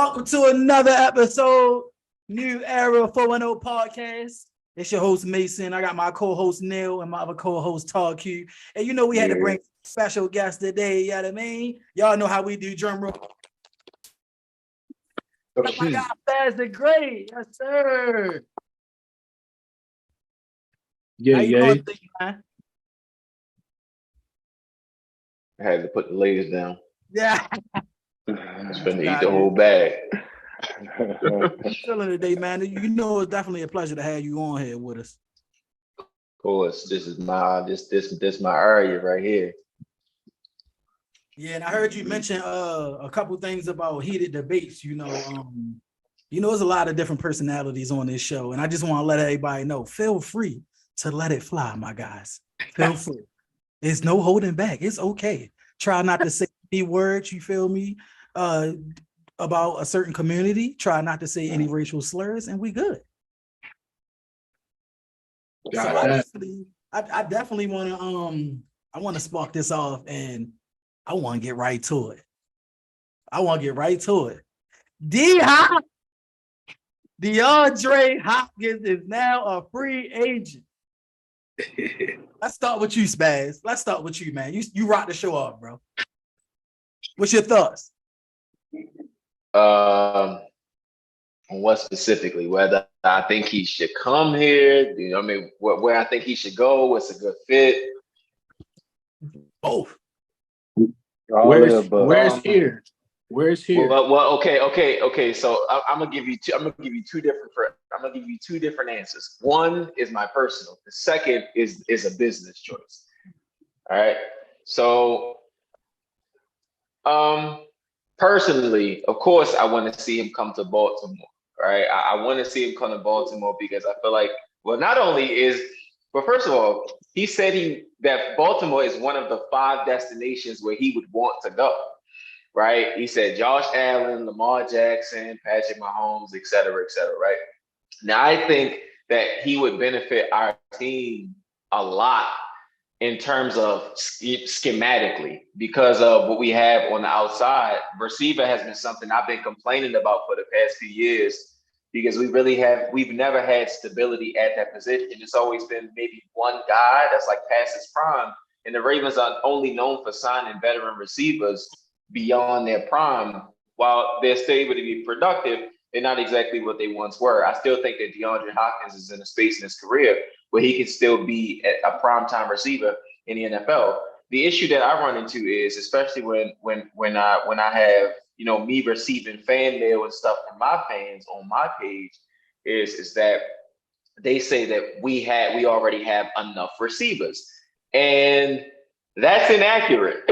Welcome to another episode, New Era 410 Podcast. It's your host, Mason. I got my co-host, Neil, and my other co-host, Todd Q. And you know we had to bring special guests today, you know what I mean? Y'all know how we do drum roll. Oh, my God, SpazzTheGreat. Yes, sir. Yeah, how you doing, man? I had to put the ladies down. Yeah. I was finna eat the whole bag. Chilling today, man. You know it's definitely a pleasure to have you on here with us. Of course, this is my my area right here. Yeah, and I heard you mention a couple things about heated debates. You know, there's a lot of different personalities on this show, and I just want to let everybody know, feel free to let it fly, my guys. Feel free. There's no holding back. It's okay. Try not to say any words, you feel me, about a certain community. Try not to say any racial slurs, and we good. So honestly, I definitely want to I want to spark this off, and I want to get right to it. Deandre Hopkins is now a free agent. Let's start with you, Spaz. Let's start with you, man. You rock the show off, bro. What's your thoughts? What specifically? Whether I think he should come here, you know, I mean, where I think he should go, what's a good fit? Both. Where's here? Where's here? Well, okay. So I'm gonna give you two different answers. One is my personal. The second is a business choice. All right. So, personally, of course, I want to see him come to Baltimore. Right. I want to see him come to Baltimore because I feel like, but first of all, he said that Baltimore is one of the 5 destinations where he would want to go. Right. He said Josh Allen, Lamar Jackson, Patrick Mahomes, et cetera, right? Now, I think that he would benefit our team a lot in terms of schematically because of what we have on the outside. Receiver has been something I've been complaining about for the past few years because we've never had stability at that position. It's always been maybe one guy that's like past his prime. And the Ravens are only known for signing veteran receivers beyond their prime. While they're still able to be productive, they're not exactly what they once were. I still think that DeAndre Hopkins is in a space in his career where he can still be a primetime receiver in the NFL. The issue that I run into is, especially when I have, you know, me receiving fan mail and stuff from my fans on my page, is that they say that we already have enough receivers, and that's inaccurate.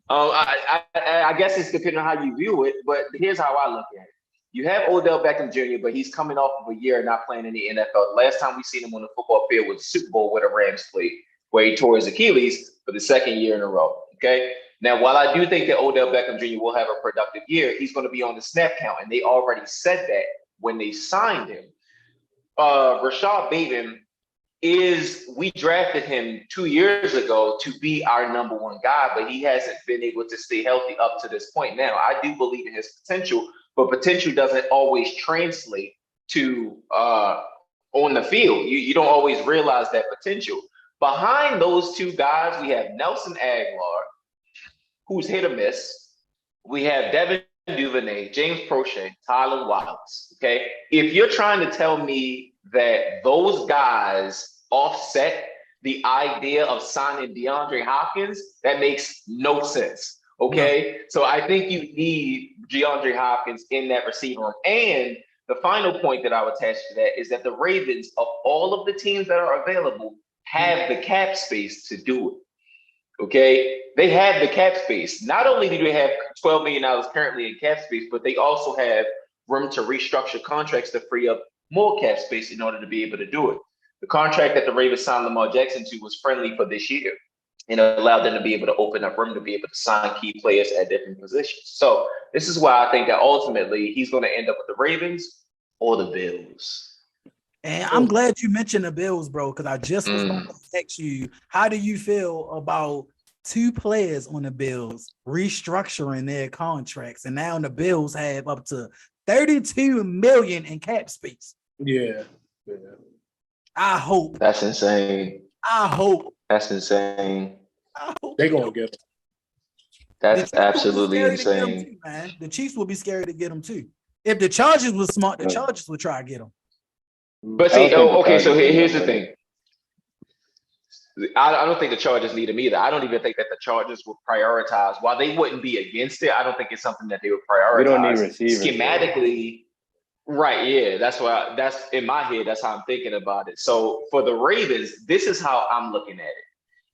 I guess it's depending on how you view it, but here's how I look at it. You have Odell Beckham Jr., but he's coming off of a year not playing in the NFL. The last time we seen him on the football field was the Super Bowl with a Rams play, where he tore his Achilles for the second year in a row. Okay. Now, while I do think that Odell Beckham Jr. will have a productive year, he's going to be on the snap count, and they already said that when they signed him. Rashad Bateman we drafted him 2 years ago to be our number one guy, but he hasn't been able to stay healthy up to this point. Now, I do believe in his potential, but potential doesn't always translate to on the field. You don't always realize that potential. Behind those two guys, we have Nelson Aguilar, who's hit or miss. We have Devin Duvernay, James Prochet, Tyler Wallace. Okay, if you're trying to tell me that those guys offset the idea of signing DeAndre Hopkins, that makes no sense. Okay, so I think you need DeAndre Hopkins in that receiver room. And the final point that I would attach to that is that the Ravens, of all of the teams that are available, have the cap space to do it. Okay, they have the cap space. Not only do they have $12 million currently in cap space, but they also have room to restructure contracts to free up more cap space in order to be able to do it. The contract that the Ravens signed Lamar Jackson to was friendly for this year, and it allowed them to be able to open up room to be able to sign key players at different positions. So this is why I think that ultimately he's going to end up with the Ravens or the Bills. And I'm glad you mentioned the Bills, bro, because I just was about to text you. How do you feel about 2 players on the Bills restructuring their contracts, and now the Bills have up to $32 million in cap space. Yeah. I hope. That's insane. That's insane. They're gonna get him. That's absolutely insane. Too, man. The Chiefs will be scared to get him too. If the Chargers was smart, the Chargers would try to get him. But see, okay, so here's the thing. I don't think the Chargers need him either. I don't even think that the Chargers would prioritize. While they wouldn't be against it, I don't think it's something that they would prioritize. We don't need receivers. Schematically, right, yeah. That's in my head, that's how I'm thinking about it. So for the Ravens, this is how I'm looking at it.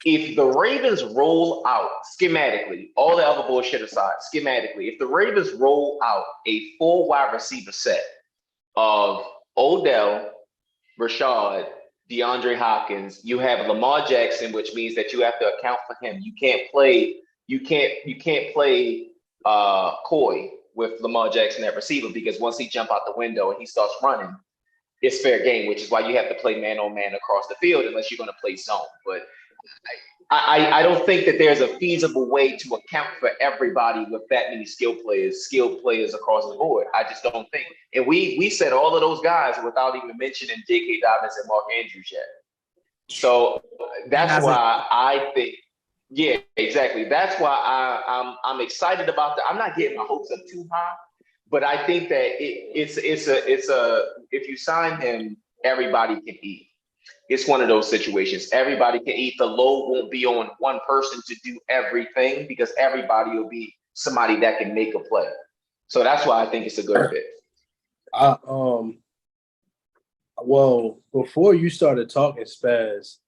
If the Ravens roll out schematically, all the other bullshit aside, schematically, if the Ravens roll out a 4 wide receiver set of Odell, Rashad, DeAndre Hopkins, you have Lamar Jackson, which means that you have to account for him. You can't play coy with Lamar Jackson at receiver, because once he jump out the window and he starts running, it's fair game, which is why you have to play man on man across the field unless you're going to play zone. But I don't think that there's a feasible way to account for everybody with that many skilled players across the board. I just don't think. And we said all of those guys without even mentioning J.K. Dobbins and Mark Andrews yet. So that's why I think, yeah, exactly. That's why I'm excited about that. I'm not getting my hopes up too high, but I think that it's if you sign him, everybody can eat. It's one of those situations. Everybody can eat. The load won't be on one person to do everything, because everybody will be somebody that can make a play. So that's why I think it's a good fit. Well, before you started talking, Spaz,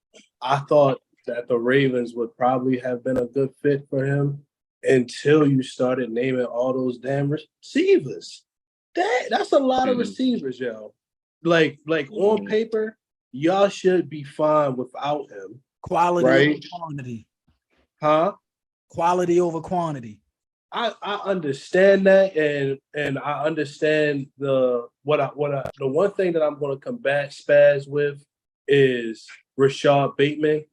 I thought that the Ravens would probably have been a good fit for him until you started naming all those damn receivers. That's a lot of receivers, yo. Like on paper, y'all should be fine without him. Quality right? over quantity. Huh? Quality over quantity. I understand that, and I understand the one thing that I'm going to combat Spaz with is Rashad Bateman.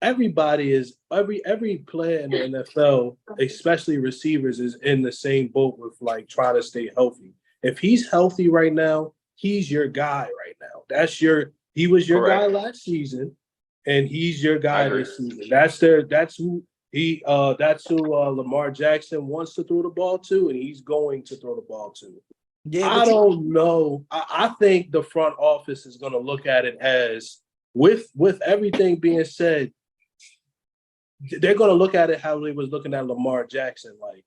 Everybody is every player in the NFL, especially receivers, is in the same boat with like trying to stay healthy. If he's healthy right now, he's your guy right now. He was your guy last season, and he's your guy this season. That's who Lamar Jackson wants to throw the ball to, and he's going to throw the ball to. Yeah, I don't know. I think the front office is going to look at it as, with everything being said, they're going to look at it how they was looking at Lamar Jackson. Like,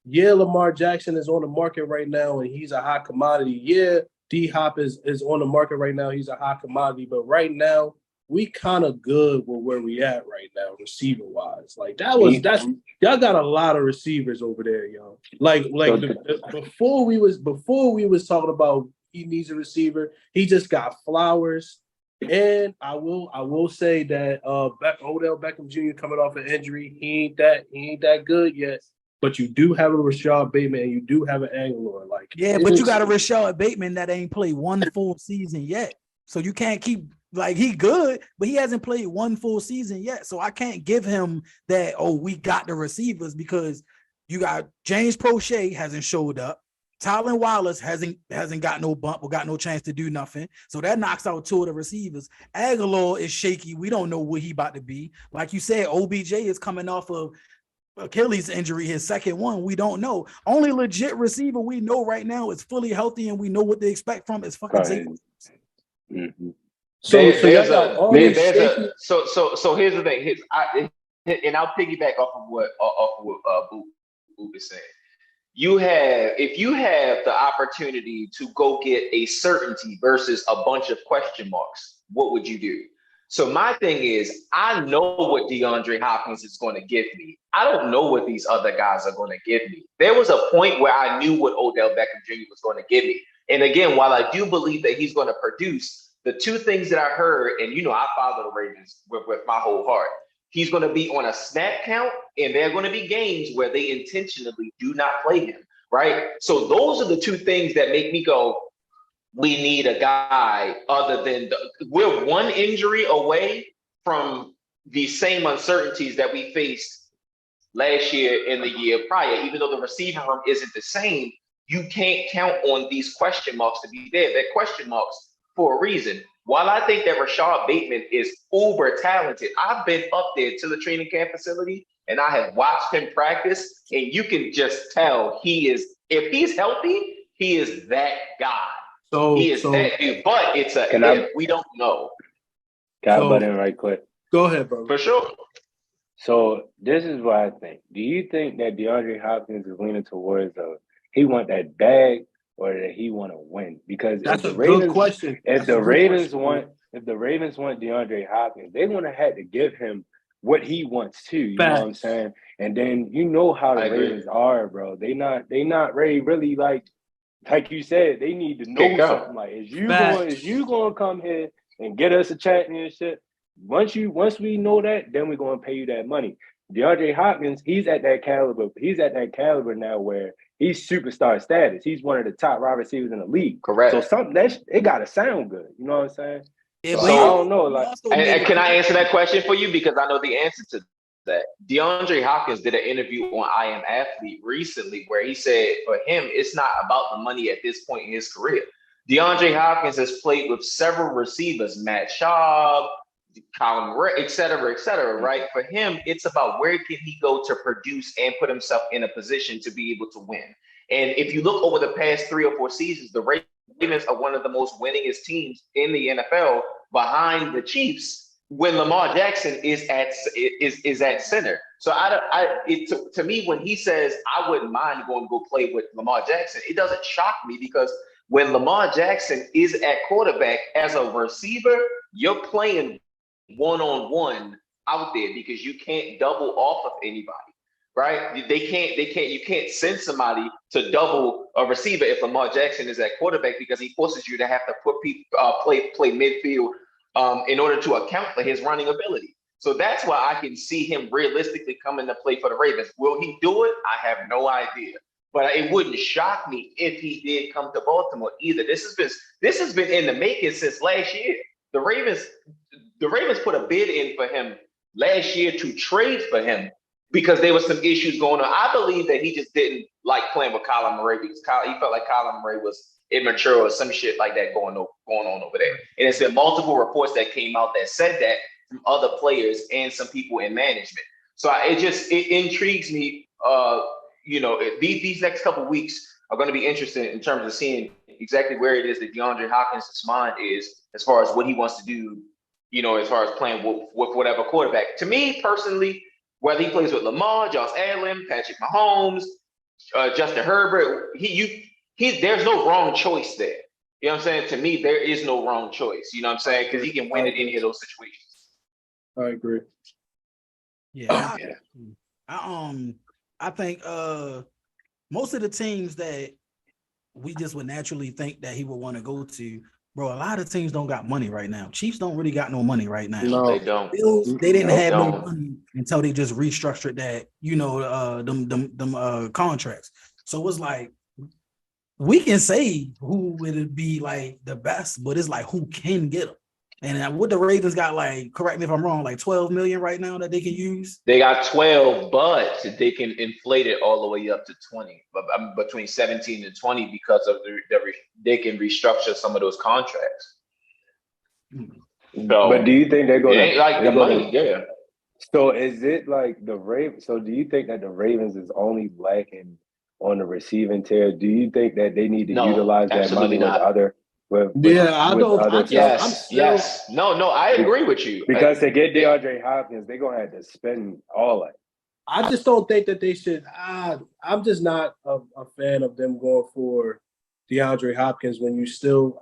yeah, Lamar Jackson is on the market right now, and he's a hot commodity. Yeah, D-Hop is on the market right now. He's a hot commodity. But right now, we kind of good with where we at right now, receiver-wise. Like, that's y'all got a lot of receivers over there, y'all. Before we was talking about he needs a receiver, he just got Flowers. And I will say that Odell Beckham Jr. coming off an injury, he ain't that good yet. But you do have a Rashad Bateman, and you do have an Aguilar. Like, yeah, but you got a Rashad Bateman that ain't played one full season yet. So you can't keep, like, he good, but he hasn't played one full season yet. So I can't give him that, we got the receivers, because you got James Prochet hasn't showed up. Tylen Wallace hasn't got no bump or got no chance to do nothing. So that knocks out 2 of the receivers. Aguilar is shaky. We don't know what he about to be. Like you said, OBJ is coming off of Achilles injury, his second one. We don't know. Only legit receiver we know right now is fully healthy, and we know what to expect from is fucking Zay. So here's the thing. And I'll piggyback off of what Boop is saying. If you have the opportunity to go get a certainty versus a bunch of question marks, what would you do? So my thing is, I know what DeAndre Hopkins is going to give me. I don't know what these other guys are going to give me. There was a point where I knew what Odell Beckham Jr. was going to give me. And again, while I do believe that he's going to produce, the 2 things that I heard, and I follow the Ravens with my whole heart, he's going to be on a snap count, and there are going to be games where they intentionally do not play him, right? So those are the 2 things that make me go, we need a guy other than we're one injury away from the same uncertainties that we faced last year and the year prior. Even though the receiving room isn't the same, you can't count on these question marks to be there. They're question marks for a reason. While I think that Rashad Bateman is uber talented, I've been up there to the training camp facility and I have watched him practice, and you can just tell he is, if he's healthy, he is that guy. He is that dude, but it's we don't know. Can I butt in right quick? Go ahead, bro. For sure. So this is what I think. Do you think that DeAndre Hopkins is leaning towards he want that bag or that he want to win? Because that's a good question. If the Ravens want DeAndre Hopkins, they want to have to give him what he wants too. You know what I'm saying? And then you know how the Ravens are, bro. They not ready, really, like you said. They need to know something. Like, is you going to come here and get us a championship? Once we know that, then we're going to pay you that money. DeAndre Hopkins, he's at that caliber. He's at that caliber now where he's superstar status. He's one of the top wide receivers in the league. Correct. So something it got to sound good. You know what I'm saying? Yeah, so I don't know. Like, and can I answer that question for you, because I know the answer to that. DeAndre Hopkins did an interview on I Am Athlete recently where he said for him it's not about the money at this point in his career. DeAndre Hopkins has played with several receivers, Matt Schaub, Colin Ray, et cetera, right? For him, it's about where can he go to produce and put himself in a position to be able to win. And if you look over the past 3 or 4 seasons, the Ravens are one of the most winningest teams in the NFL behind the Chiefs when Lamar Jackson is at center. So to me, when he says I wouldn't mind going to go play with Lamar Jackson, it doesn't shock me, because when Lamar Jackson is at quarterback as a receiver, you're playing one-on-one out there because you can't double off of anybody, right? You can't send somebody to double a receiver if Lamar Jackson is at quarterback, because he forces you to have to put people play midfield in order to account for his running ability. So that's why I can see him realistically coming to play for the Ravens. Will he do it? I have no idea. But it wouldn't shock me if he did come to Baltimore either. This has been in the making since last year. The Ravens put a bid in for him last year to trade for him because there was some issues going on. I believe that he just didn't like playing with Kyler Murray because he felt like Kyler Murray was immature or some shit like that going on over there. And it's been multiple reports that came out that said that from other players and some people in management. So it intrigues me. These next couple of weeks are going to be interesting in terms of seeing exactly where it is that DeAndre Hopkins' mind is as far as what he wants to do, as far as playing with whatever quarterback. To me personally, whether he plays with Lamar, Josh Allen, Patrick Mahomes, Justin Herbert, there's no wrong choice there. You know what I'm saying? To me, there is no wrong choice. You know what I'm saying? Because he can win in any of those situations. I agree. Yeah. I think most of the teams that we just would naturally think that he would want to go to, bro, a lot of teams don't got money right now. Chiefs don't really got no money right now. No, they don't. Bills, they didn't have no money until they just restructured that, them contracts. So it's like, we can say who would be like the best, but it's like who can get them. And what the Ravens got, like, correct me if I'm wrong, like 12 million right now that they can use. They got 12, but they can inflate it all the way up to 20, between 17 and 20 because of they can restructure some of those contracts. So, but do you think they're going to like the money? Yeah. So is it like the Ravens? So do you think that the Ravens is only lacking on the receiving tier? Do you think that they need to utilize that money with other? Yes. No, I agree with you. Because to get DeAndre Hopkins, they're going to have to spend all that. I just don't think that they should. I'm just not a fan of them going for DeAndre Hopkins when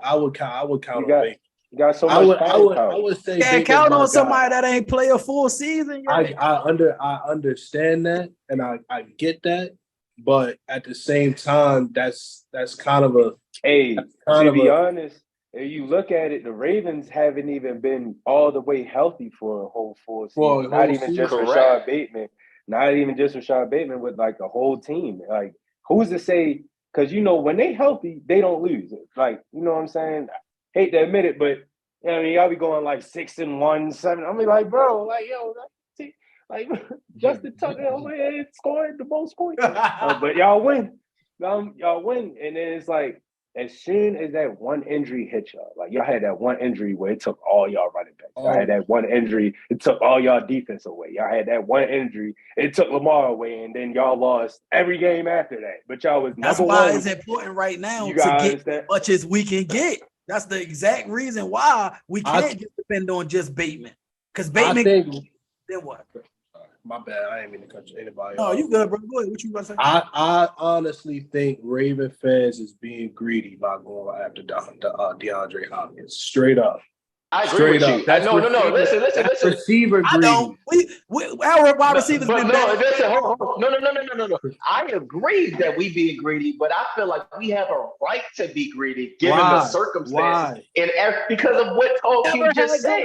I would count on Bateman. You got so much I would say can't count on somebody that ain't play a full season yet. I understand that and I get that, but at the same time, that's kind of a to be honest, if you look at it, the Ravens haven't even been all the way healthy for a whole full season. Not even just Rashad Bateman. Not even just Rashad Bateman, with like the whole team. Like, who's to say? Because when they healthy, they don't lose. Like, you know what I'm saying? Hate to admit it, but y'all be going like 6-1, 7. I'm like, bro, like, yo, Like Justin Tucker over here scoring the most points. But y'all win. Y'all win. And then it's like, as soon as that one injury hit y'all, like y'all had that one injury where it took all y'all running backs. Y'all had that one injury, it took all y'all defense away. Y'all had that one injury, it took Lamar away, and then y'all lost every game after that. But y'all was That's number why one. it's important right now You to get understand? as much as we can get. That's the exact reason why we can't just depend on just Bateman. Because Bateman, then what? My bad. I ain't mean to cut anybody Oh, off. you good, bro. Go ahead. What you about to say? I honestly think Raven fans is being greedy by going after DeAndre Hopkins. Straight up. I agree with you. That's No. Listen. Receiver greedy. I don't. Our wide receivers But been no, better. listen, hold on. No. I agree that we being greedy, but I feel like we have a right to be greedy given the circumstances. And because of what Hopkins just said.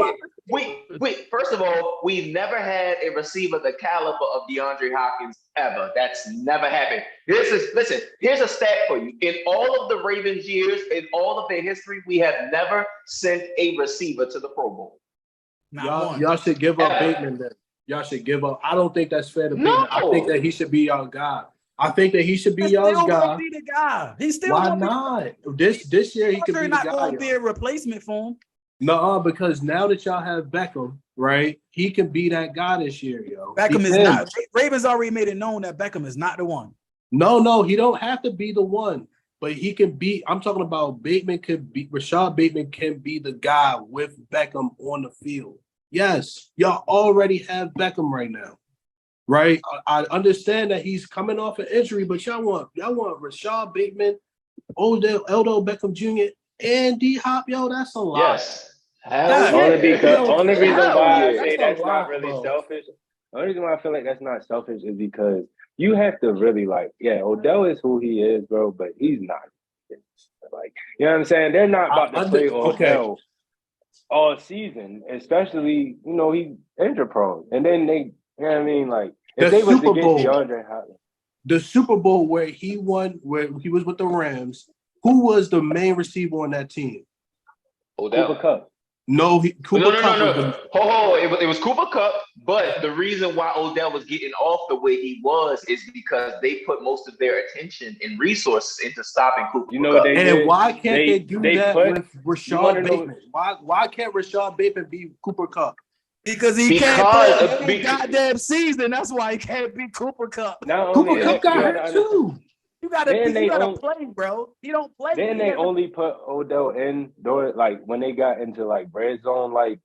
We first of all, we never had a receiver the caliber of DeAndre Hopkins ever. That's never happened. Listen, here's a stat for you. In all of the Ravens years, in all of their history, we have never sent a receiver to the Pro Bowl. Y'all should give up Bateman then. Y'all should give up. I don't think that's fair to Bateman. I think that he should be y'all guy. I think that he should be y'all's guy. Be the guy. He's still Why not? This year he could be the guy. Not going to be a replacement for him. No, because now that y'all have Beckham, right? He can be that guy this year, yo. Beckham is not. Ravens already made it known that Beckham is not the one. No, he don't have to be the one, but he can be. I'm talking about Bateman could be. Rashad Bateman can be the guy with Beckham on the field. Yes, y'all already have Beckham right now, right? I understand that he's coming off an injury, but y'all want Rashad Bateman, Odell Beckham Jr. and D Hop. Yo, that's a lot. Yes. Only reason why I say that's that's not really selfish. The only reason why I feel like that's not selfish is because you have to really Odell is who he is, bro, but he's not. Like, you know what I'm saying? They're not about to play Odell all season, especially, he's injury prone. And then they, you know what I mean? Like, if they was to get DeAndre Hopkins. The Super Bowl where he won, where he was with the Rams, who was the main receiver on that team? Odell. Cooper Kupp. No. It was Cooper Kupp, but the reason why Odell was getting off the way he was is because they put most of their attention and resources into stopping Cooper Kupp. And why can't they do that with Rashad Bateman? Why can't Rashad Bateman be Cooper Kupp? Because he can't play the goddamn season. That's why he can't be Cooper Kupp. Cooper Kupp got hurt too. You gotta play, bro. He don't play. Then they only put Odell in when they got into red zone, like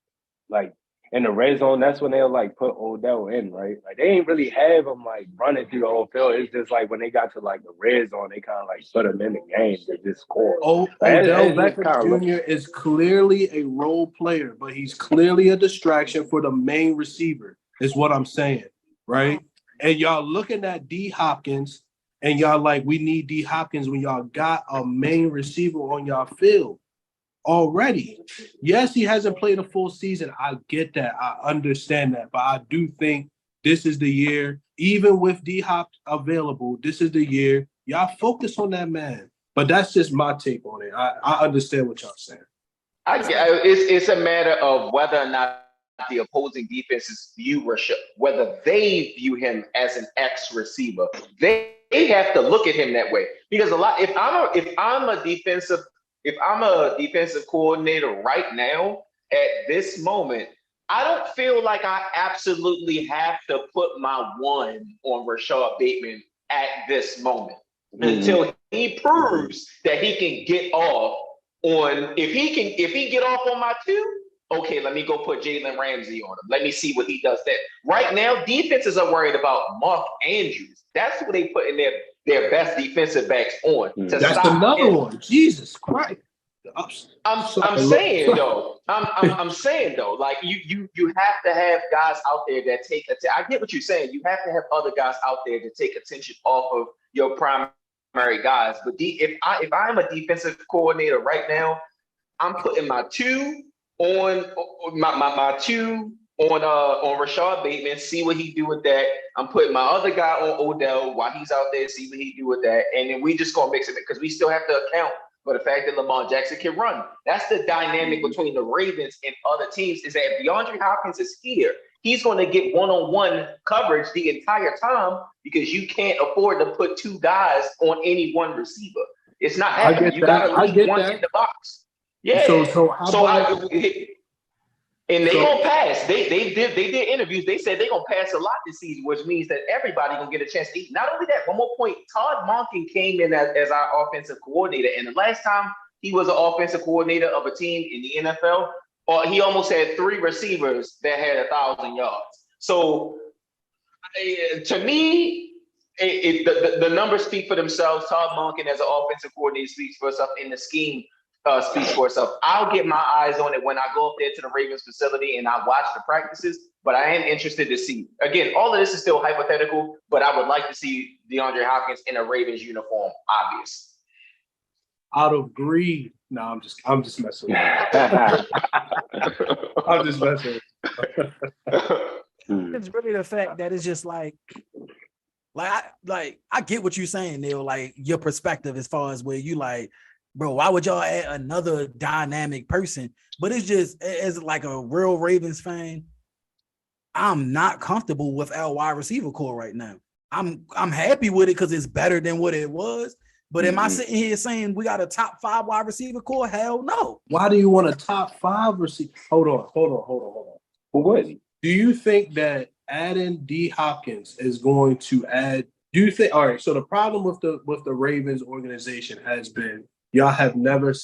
in the red zone. That's when they'll put Odell in, right? Like they ain't really have him running through the whole field. It's just when they got to the red zone, they kind of put him in the game to just score. Odell Beckham Jr. is clearly a role player, but he's clearly a distraction for the main receiver. Is what I'm saying, right? And y'all looking at D Hopkins. And y'all we need D Hopkins when y'all got a main receiver on y'all field already. Yes, he hasn't played a full season. I get that. I understand that. But I do think this is the year, even with D Hop available, this is the year. Y'all focus on that man. But that's just my take on it. I understand what y'all saying. It's a matter of whether or not the opposing defenses view Rashad, whether they view him as an X receiver. They have to look at him that way because if I'm a defensive coordinator right now at this moment, I don't feel like I absolutely have to put my one on Rashad Bateman at this moment until he proves that he can get off on. If he get off on my two. Okay, let me go put Jalen Ramsey on him. Let me see what he does then. Right now, defenses are worried about Mark Andrews. That's who they put in their best defensive backs on. That's another one. Jesus Christ. I'm saying though, like you have to have guys out there that take attention. I get what you're saying. You have to have other guys out there to take attention off of your primary guys. But if I'm a defensive coordinator right now, I'm putting my two on my two on Rashad Bateman, see what he do with that. I'm putting my other guy on Odell while he's out there, see what he do with that. And then we just gonna mix it because we still have to account for the fact that Lamar Jackson can run. That's the dynamic between the Ravens and other teams is that if DeAndre Hopkins is here he's going to get one-on-one coverage the entire time because you can't afford to put two guys on any one receiver. It's not happening. You got to leave one in the box. Yeah. So how about? And they gonna pass. They did interviews. They said they gonna pass a lot this season, which means that everybody gonna get a chance to eat. Not only that, one more point. Todd Monken came in as our offensive coordinator, and the last time he was an offensive coordinator of a team in the NFL, he almost had 3 receivers that had 1,000 yards. So to me, the numbers speak for themselves. Todd Monken as an offensive coordinator speaks for itself, in the scheme speaks for itself. I'll get my eyes on it when I go up there to the Ravens facility and I watch the practices, but I am interested to see. Again, all of this is still hypothetical, but I would like to see DeAndre Hopkins in a Ravens uniform, obvious. Out of greed. No, I'm just messing with you. I'm just messing with you. It's really the fact that it's just like I get what you're saying, Neil, like your perspective as far as where you like, bro, why would y'all add another dynamic person? But it's just, as like a real Ravens fan, I'm not comfortable with our wide receiver core right now. I'm happy with it because it's better than what it was. But am I sitting here saying we got a top 5 wide receiver core? Hell no. Why do you want a top 5 receiver? Hold on. Who was he? Do you think that adding D Hopkins is going to add? Do you think? All right. So the problem with the Ravens organization has been y'all have never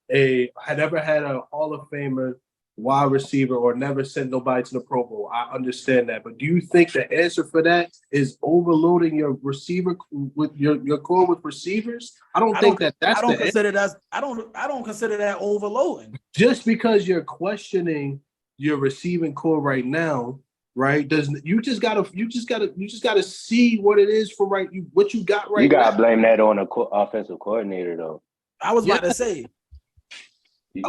never had a Hall of Famer wide receiver or never sent nobody to the Pro Bowl. I understand that, but do you think the answer for that is overloading your receiver with your core with receivers? I don't consider that overloading. Just because you're questioning your receiving core right now, right? You just gotta see what it is for what you got right now. You gotta blame that on the offensive coordinator, though. I was about to say.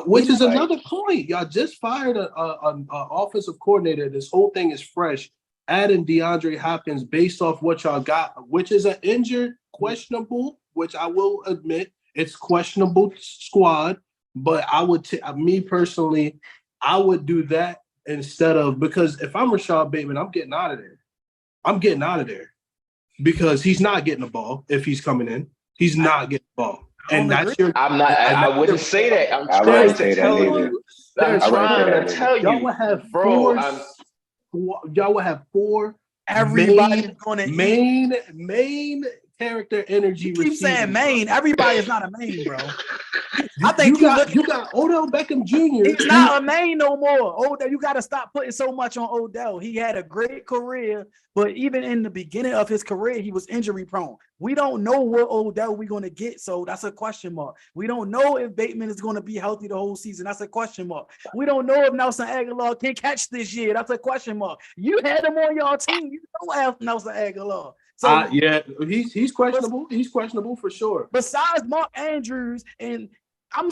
Which is another point. Y'all just fired an offensive coordinator. This whole thing is fresh. Adding DeAndre Hopkins based off what y'all got, which is an injured, questionable, which I will admit, it's questionable squad. But I would, me personally, I would do that instead of, because if I'm Rashad Bateman, I'm getting out of there. Because he's not getting the ball if he's coming in. He's not getting the ball. And that's your. I wouldn't say that. I'm trying to tell you. I'm trying to tell you. Y'all will have four. Y'all will have 4. Everybody's going to main character energy. You keep saying main. Everybody is not a main, bro. I think you got Odell Beckham Jr. He's not a main no more. Odell, you got to stop putting so much on Odell. He had a great career, but even in the beginning of his career, he was injury prone. We don't know what Odell we're going to get, so that's a question mark. We don't know if Bateman is going to be healthy the whole season. That's a question mark. We don't know if Nelson Aguilar can catch this year. That's a question mark. You had him on your team. You don't have Nelson Aguilar. So yeah, he's questionable. He's questionable for sure. Besides Mark Andrews, and I'm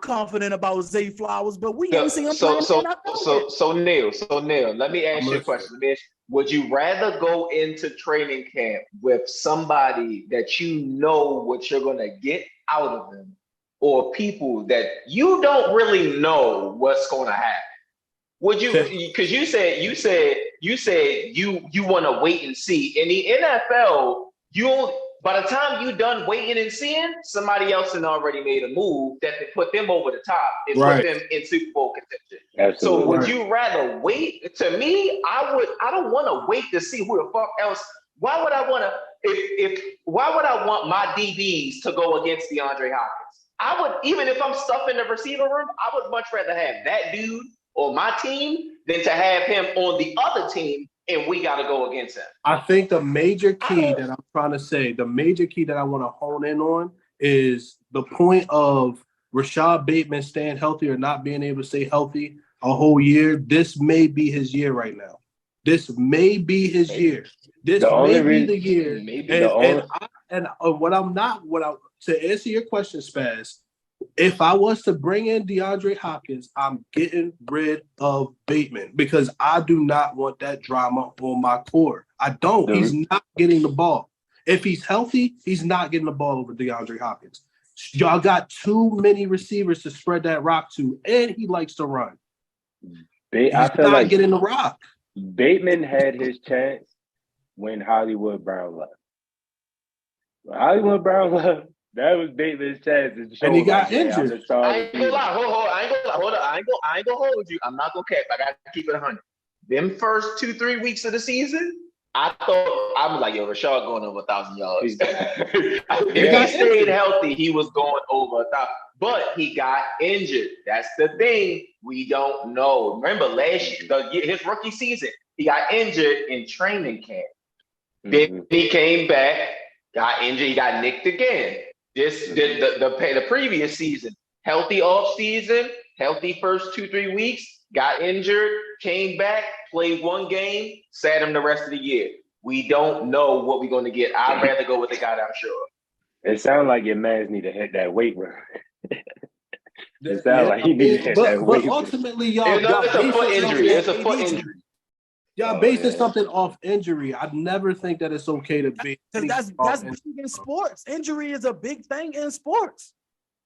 confident about Zay Flowers, but we ain't seen him playing. So Neil, let me ask you a question. Would you rather go into training camp with somebody that you know what you're gonna get out of them, or people that you don't really know what's gonna happen? Would you? Because you said you want to wait and see. In the NFL, by the time you done waiting and seeing, somebody else had already made a move that could put them over the top and put them in Super Bowl contention. Absolutely. So would you rather wait? To me, I don't want to wait to see who the fuck else. Why would I want to? Why would I want my DBs to go against DeAndre Hopkins? I would, even if I'm stuck in the receiver room, I would much rather have that dude on my team than to have him on the other team, and we got to go against him. I think the major key that I'm trying to say, the major key that I want to hone in on is the point of Rashad Bateman staying healthy or not being able to stay healthy a whole year. This may be his year right now. This may be his year. This may be the year. To answer your question, Spaz, if I was to bring in DeAndre Hopkins, I'm getting rid of Bateman because I do not want that drama on my core. I don't. He's not getting the ball. If he's healthy, he's not getting the ball over DeAndre Hopkins. Y'all got too many receivers to spread that rock to, and he likes to run. I feel not like getting the rock. Bateman had his chance when Hollywood Brown left. When Hollywood Brown left, that was Bateman's chance to show. And he got like, injured. I'm the star I of ain't the gonna season. lie. Hold on. I ain't gonna hold you. I'm not gonna cap. I gotta keep it 100. Them first 2-3 weeks of the season, I was like, yo, Rashad going over 1,000 yards. If he stayed healthy, he was going over 1,000. But he got injured. That's the thing we don't know. Remember last year, his rookie season, he got injured in training camp. Then he came back, got injured, he got nicked again. The previous season, healthy off season, healthy first 2-3 weeks, got injured, came back, played one game, sat him the rest of the year. We don't know what we're going to get. I'd rather go with the guy that I'm sure. It sounds like your man's need to hit that weight room. It sounds like he needs to hit that weight. But ultimately, It's a foot injury. It's a foot injury. Y'all basing something off injury. I never think that it's okay to base. That's big in sports. Injury is a big thing in sports.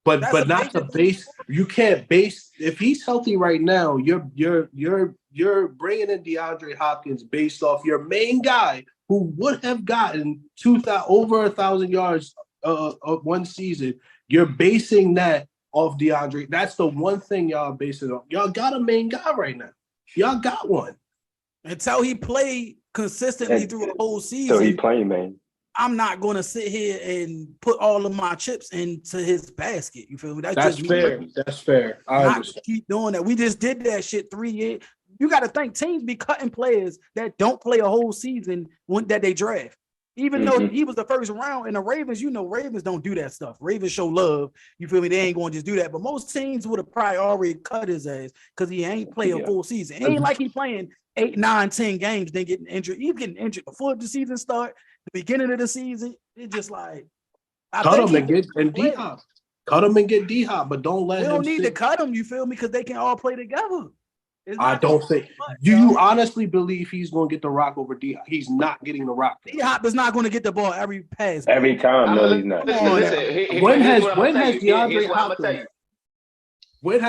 But not to base. You can't base if he's healthy right now. You're bringing in DeAndre Hopkins based off your main guy who would have gotten over 1,000 yards one season. You're basing that off DeAndre. That's the one thing y'all base it on. Y'all got a main guy right now. Y'all got one. Until he played consistently through a whole season. So he playing, man. I'm not going to sit here and put all of my chips into his basket. You feel me? That's just fair. me. That's fair. I understand. Keep doing that. We just did that shit 3 years. You got to think teams be cutting players that don't play a whole season that they draft. Even though he was the first round, and the Ravens, Ravens don't do that stuff. Ravens show love. You feel me? They ain't going to just do that. But most teams would have probably already cut his ass because he ain't play a full season. It ain't like he playing 8, 9, 10 games, then getting injured. He's getting injured before the season start, the beginning of the season. It's just like cut him and get D-Hop. Cut him and get D-Hop, but don't let him. We don't need to cut him. You feel me? Because they can all play together. I don't think. Do you honestly believe he's going to get the rock over D-Hop? He's not getting the rock. D-Hop is not going to get the ball every pass. Every time, no, he's not. When has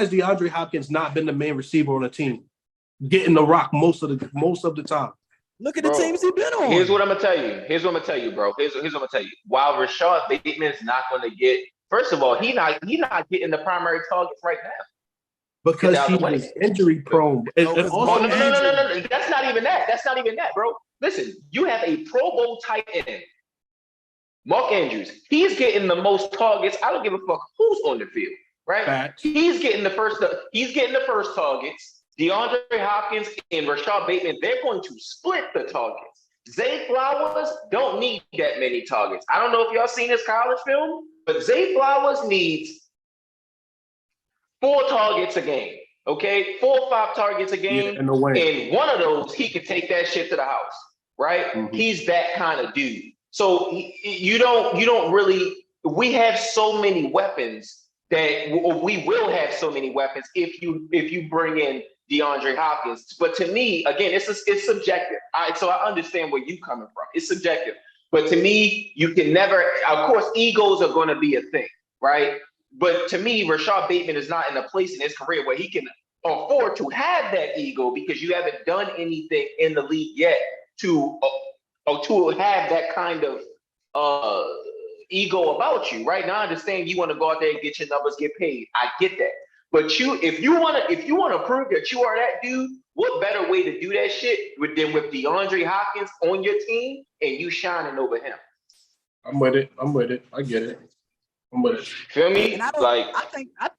DeAndre Hopkins not been the main receiver on the team, getting the rock most of the time? Look at the teams he's been on. Here's what I'm gonna tell you. Bro. Here's what I'm gonna tell you. While Rashad Bateman's not going to get, first of all, he not getting the primary targets right now. Because he's injury prone. No. That's not even that. Bro. Listen, you have a Pro Bowl tight end, Mark Andrews. He's getting the most targets. I don't give a fuck who's on the field, right? Facts. He's getting the first targets. DeAndre Hopkins and Rashad Bateman, they're going to split the targets. Zay Flowers don't need that many targets. I don't know if y'all seen his college film, but Zay Flowers needs 4 targets a game, okay? 4 or 5 targets a game. And one of those, he can take that shit to the house, right? Mm-hmm. He's that kind of dude. So you don't really, we have so many weapons that we will have so many weapons if you bring in DeAndre Hopkins. But to me, again, it's subjective. So I understand where you're coming from. It's subjective. But to me, you can never, of course, egos are going to be a thing, right? But to me, Rashad Bateman is not in a place in his career where he can afford to have that ego because you haven't done anything in the league yet to have that kind of ego about you, right? Now I understand you want to go out there and get your numbers, get paid. I get that. But if you want to prove that you are that dude, what better way to do that shit than with DeAndre Hopkins on your team and you shining over him? I'm with it. I get it. I'm with it. Feel me? And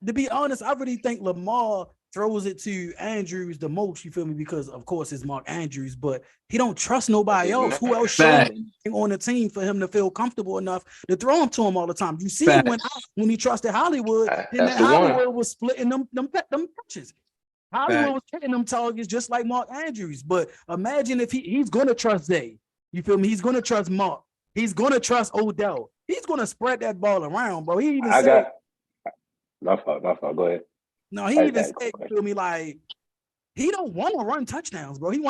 to be honest, I really think Lamar throws it to Andrews the most, you feel me? Because of course it's Mark Andrews, but he don't trust nobody else. Who else should on the team for him to feel comfortable enough to throw him to him all the time? You see when he trusted Hollywood, and Hollywood was splitting them punches. Hollywood was hitting them targets just like Mark Andrews. But imagine if he's gonna trust Zay. You feel me? He's gonna trust Mark. He's gonna trust Odell. He's gonna spread that ball around, bro. He even said, my fault. Go ahead. No, he even said, you feel me, like he don't want to run touchdowns, bro. He want